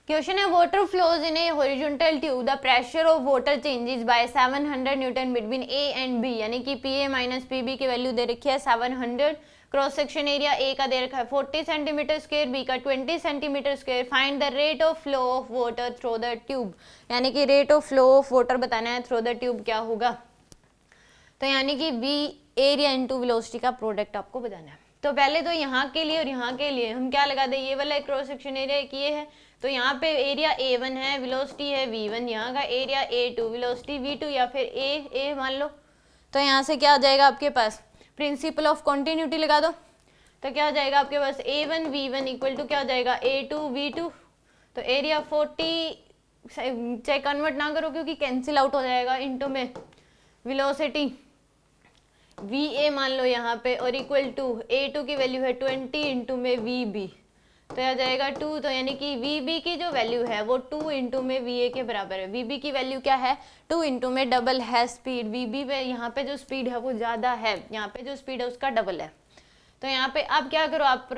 Question है water flows in a horizontal tube, the pressure of water changes by 700 newton between A and B, यानी कि P A minus P B की value दे रखी है 700। Cross section area A का दे रखा है 40 सेंटीमीटर स्क्वायर, बी का 20 centimetre square. Find the rate of flow of water through the tube, यानी कि rate of flow of water बताना है थ्रू द ट्यूब क्या होगा। तो यानी कि बी एरिया इंटू वेलोसिटी का प्रोडक्ट आपको बताना है। तो पहले तो यहाँ के लिए और यहाँ के लिए हम क्या लगा दें, ये वाला क्रॉस सेक्शन एरिया एक ये है, तो यहाँ पे एरिया A1 है, वेलोसिटी है V1, यहाँ का एरिया A2, वेलोसिटी V2 या फिर A मान लो। तो यहाँ से क्या आ जाएगा आपके पास, प्रिंसिपल ऑफ कॉन्टिन्यूटी लगा दो, तो क्या आ जाएगा आपके पास A1 V1 इक्वल टू क्या आ जाएगा A2 V2। तो एरिया 40, चाहे कन्वर्ट ना करो क्योंकि कैंसिल आउट हो जाएगा, इनटू में वेलोसिटी VA मान लो यहाँ पे, और इक्वल टू A2 की वैल्यू है 20 इंटू में VB, तो आ जाएगा 2। तो यानी कि VB की जो वैल्यू है वो 2 इंटू में VA के बराबर है। VB की वैल्यू क्या है 2 इंटू में डबल है स्पीड, VB पे यहाँ पे जो स्पीड है वो ज़्यादा है, यहाँ पे जो स्पीड है उसका डबल है। तो यहाँ पे अब क्या करो, आप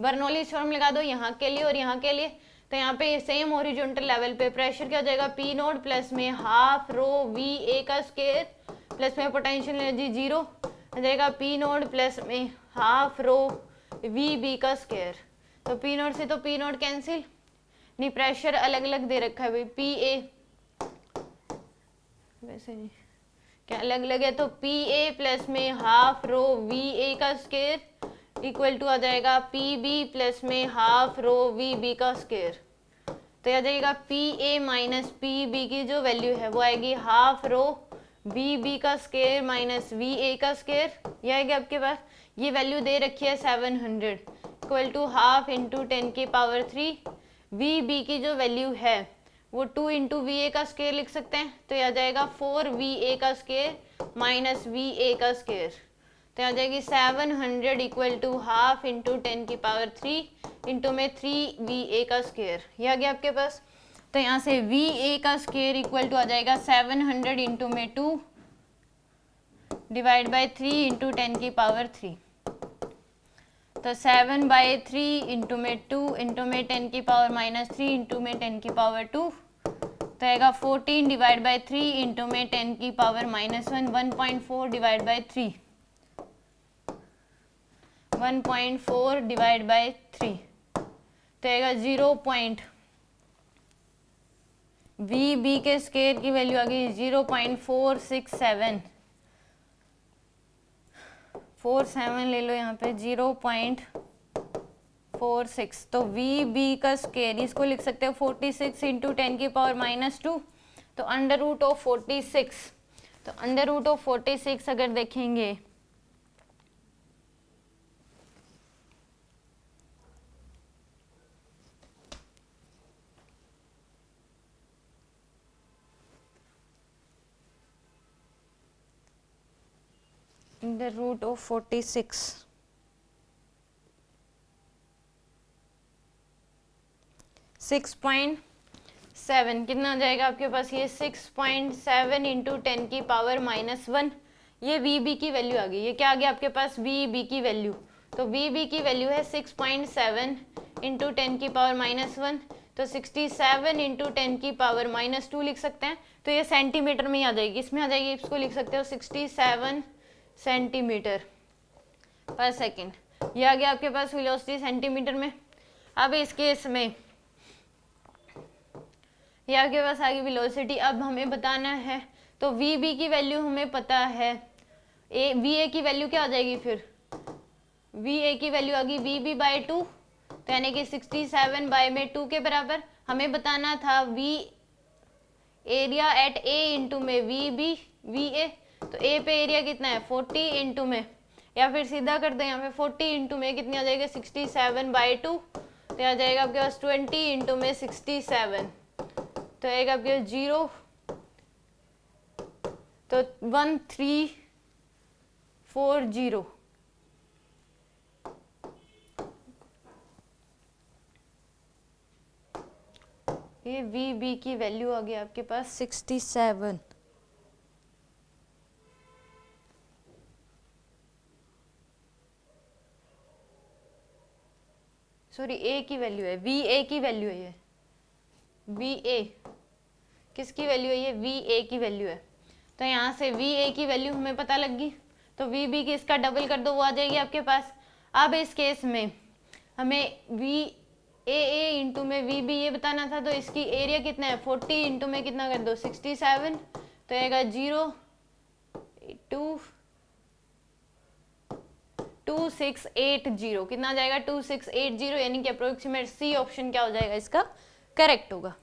बर्नौलीज थ्योरम लगा दो यहाँ के लिए और यहाँ के लिए। तो यहाँ पे सेम हॉरिजॉन्टल लेवल पे प्रेशर क्या हो जाएगा P नोट प्लस में हाफ रो VA का स्क्वायर प्लस में पोटेंशियल एनर्जी 0 हो जाएगा P नोट प्लस में हाफ रो VB का स्क्वायर। तो P नोट से तो P नोट कैंसिल, नहीं प्रेशर अलग अलग दे रखा है भाई, PA वैसे नहीं क्या अलग अलग है, तो PA प्लस में हाफ रो VA का स्क्वायर इक्वल टू आ जाएगा PB प्लस में हाफ रो VB का स्क्वायर। तो आ जाएगा PA माइनस PB की जो वैल्यू है वो आएगी हाफ रो VB का स्क्वायर माइनस VA का स्क्वायर, ये आएगी आपके पास। ये वैल्यू दे रखी है 700 इक्वल टू हाफ इंटू 10 की पावर 3। VB की जो वैल्यू है वो 2 इंटू VA का स्क्वायर लिख सकते हैं, तो यह आ जाएगा 4VA का स्क्वायर माइनस VA का स्क्वायर। तो आ जाएगी 700 इक्वल टू हाफ इंटू 10 की पावर 3 इंटू में 3VA का स्क्वायर, ये आ गया आपके पास। तो यहाँ से VA का स्क्वायर इक्वल टू आ जाएगा 700 इंटू में 2 डिवाइड बाई 3 इंटू 10 की पावर 3। तो 7/3 इंटू में 2 इंटू में 10 की पावर माइनस 3 इंटू में 10 की पावर 2, तो आएगा 14 डिवाइड बाई 3 इंटू में 10 की power minus 1, 1.4 divide by 3, 1.4 divide by 3, तो आएगा 0. VB के स्क्वायर की वैल्यू आ गई 0.467, 47 ले लो यहाँ पे 0.46। तो VB का स्क्वायर इसको लिख सकते हो 46 इंटू 10 की पावर माइनस 2, तो अंडर रूट ऑफ 46। तो अंडर रूट ऑफ 46 अगर देखेंगे अंडर रूट ऑफ 46 6.7 कितना आ जाएगा आपके पास, ये 6.7 इंटू 10 की पावर माइनस 1। ये VB की वैल्यू आ गई, ये क्या आ गया आपके पास VB की वैल्यू। तो VB की वैल्यू है 6.7 इंटू 10 की पावर माइनस 1, तो 67 इंटू 10 की पावर माइनस 2 लिख सकते हैं। तो ये सेंटीमीटर में ही आ जाएगी, इसमें आ जाएगी, इसको लिख सकते हो 67 सेंटीमीटर पर सेकेंड। ये आ गया आपके पास वेलोसिटी सेंटीमीटर में। अब इस केस में ये आपके पास आ गई वेलोसिटी। अब हमें बताना है, तो VB की वैल्यू हमें पता है, VA की वैल्यू क्या आ जाएगी फिर, VA की वैल्यू आ गई VB बाई 2, तो यानी कि 67 बाई में 2 के बराबर। हमें बताना था V area at A into में VA, तो A पे एरिया कितना है 40 इंटू में, या फिर सीधा कर दो यहाँ पे 40 इंटू में कितनी आ जाएगा 67 बाई 2, तो आ जाएगा आपके पास 20 इंटू में 67, तो आएगा आपके 0, तो 1340। ये VB की वैल्यू आ गई आपके पास 67। सॉरी A की वैल्यू है, VA की वैल्यू है ये, वी ए किसकी वैल्यू है, ये वी ए की वैल्यू है। तो यहाँ से वी ए की वैल्यू हमें पता लग गई, तो वी बी की इसका डबल कर दो, वो आ जाएगी आपके पास। अब इस केस में हमें वी ए इंटू में वी बी ये बताना था, तो इसकी एरिया कितना है 40 इंटू में कितना कर दो 67, तो आएगा 2680, कितना आ जाएगा 2680, यानी कि अप्रोक्सीमेट सी ऑप्शन क्या हो जाएगा इसका करेक्ट होगा।